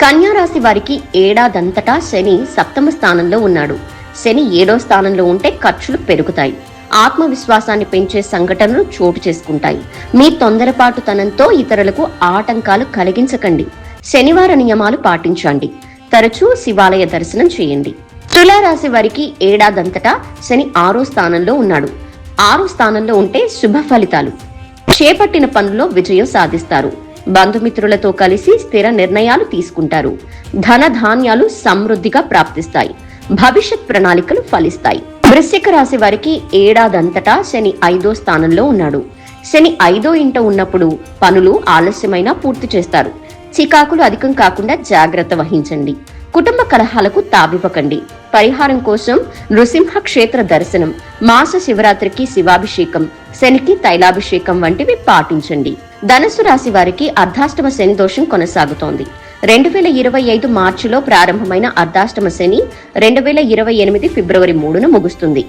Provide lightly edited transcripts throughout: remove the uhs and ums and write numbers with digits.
కన్యా రాశి వారికి ఏడాదంతటా శని సప్తమ స్థానంలో ఉన్నాడు. శని 7వ స్థానంలో ఉంటే ఖర్చులు పెరుగుతాయి. ఆత్మవిశ్వాసాన్ని పెంచే సంఘటనలు చోటు చేసుకుంటాయి. మీ తొందరపాటుతనంతో ఇతరులకు ఆటంకాలు కలిగించకండి. శనివార నియమాలు పాటించండి. తరచూ శివాలయ దర్శనం చేయండి. తులారాశి వారికి ఏడాదంతటా శని 6వ స్థానంలో ఉన్నాడు. 6వ స్థానంలో ఉంటే శుభ ఫలితాలు. చేపట్టిన పనుల్లో విజయం సాధిస్తారు. బంధుమిత్రులతో కలిసి స్థిర నిర్ణయాలు తీసుకుంటారు. ధన ధాన్యాలు సమృద్ధిగా ప్రాప్తిస్తాయి. భవిష్యత్ ప్రణాళికలు ఫలిస్తాయి. వృశ్చిక రాశి వారికి ఏడాదంతటా శని 5వ స్థానంలో ఉన్నాడు. శని 5వ ఇంట ఉన్నప్పుడు పనులు ఆలస్యమైనా పూర్తి చేస్తారు. చికాకులు అధికం కాకుండా జాగ్రత్త వహించండి. కుటుంబ కలహాలకు తావివ్వకండి. పరిహారం కోసం నృసింహ క్షేత్ర దర్శనం, మాస శివరాత్రికి శివాభిషేకం, శనికి తైలాభిషేకం వంటివి పాటించండి. ధనుసు రాశి వారికి అర్ధాష్టమ శని దోషం కొనసాగుతోంది. 2025 మార్చిలో ప్రారంభమైన అర్ధాష్టమ శని 2028 ఫిబ్రవరి 3న ముగుస్తుంది.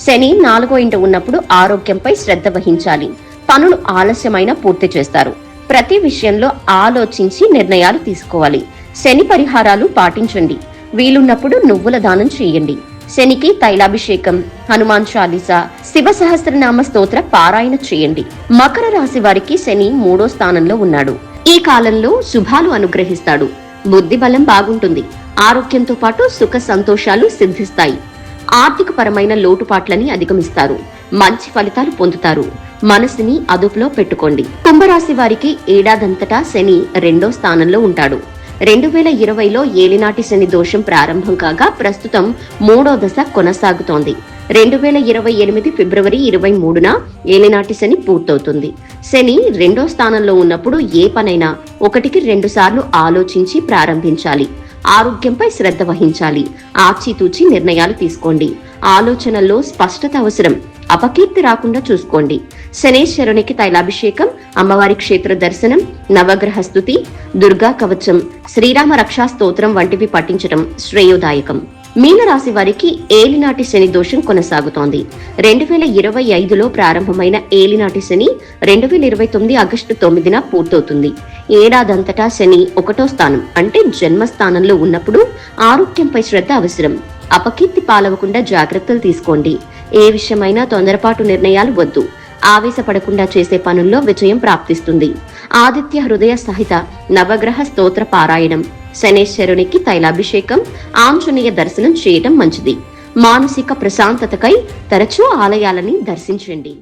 శని 4వ ఇంట ఉన్నప్పుడు ఆరోగ్యంపై శ్రద్ధ వహించాలి. పనులు ఆలస్యమైన పూర్తి చేస్తారు. ప్రతి విషయంలో ఆలోచించి నిర్ణయాలు తీసుకోవాలి. శని పరిహారాలు పాటించండి. వీలున్నప్పుడు నువ్వుల దానం చేయండి. శనికి తైలాభిషేకం, హనుమాన్ చాలీసా, శివ సహస్రనామ స్తోత్ర పారాయణ చేయండి. మకర రాశి వారికి శని 3వ స్థానంలో ఉన్నాడు. ఈ కాలంలో శుభాలు అనుగ్రహిస్తాడు. బుద్ధి బలం బాగుంటుంది. ఆరోగ్యంతో పాటు సుఖ సంతోషాలు సిద్ధిస్తాయి. ఆర్థిక పరమైన లోటుపాట్లని అధిగమిస్తారు. మంచి ఫలితాలు పొందుతారు. మనసుని అదుపులో పెట్టుకోండి. కుంభరాశి వారికి ఏడాదంతటా శని 2వ స్థానంలో ఉంటాడు. 2020లో ఏలినాటి శని దోషం ప్రారంభం కాగా ప్రస్తుతం 3వ దశ కొనసాగుతోంది. 2028 ఫిబ్రవరి 23న ఏలినాటి శని పూర్తవుతుంది. శని 2వ స్థానంలో ఉన్నప్పుడు ఏ పనైనా 1కి 2 సార్లు ఆలోచించి ప్రారంభించాలి. ఆరోగ్యంపై శ్రద్ధ వహించాలి. ఆచితూచి నిర్ణయాలు తీసుకోండి. ఆలోచనల్లో స్పష్టత అవసరం. అపకీర్తి రాకుండా చూసుకోండి. శనేశ్వరునికి తైలాభిషేకం, అమ్మవారి క్షేత్ర దర్శనం, నవగ్రహ స్థుతి, దుర్గా కవచం, శ్రీరామ రక్షా స్తోత్రం వంటివి పఠించడం శ్రేయోదాయకం. మీనరాశి వారికి ఏలినాటి శని దోషం కొనసాగుతోంది. 2025లో ప్రారంభమైన ఏలినాటి శని 2029 ఆగస్టు 9న పూర్తవుతుంది. ఏడాదంతటా శని 1వ స్థానం అంటే జన్మస్థానంలో ఉన్నప్పుడు ఆరోగ్యంపై శ్రద్ధ అవసరం. అపకీర్తి పాలవకుండా జాగ్రత్తలు తీసుకోండి. ఏ విషయమైనా తొందరపాటు నిర్ణయాలు వద్దు. ఆవేశపడకుండా చేసే పనుల్లో విజయం ప్రాప్తిస్తుంది. ఆదిత్య హృదయ సహిత నవగ్రహ స్తోత్ర పారాయణం, శనేశ్వరునికి తైలాభిషేకం, ఆంజనేయ దర్శనం చేయటం మంచిది. మానసిక ప్రశాంతతకై తరచూ ఆలయాలని దర్శించండి.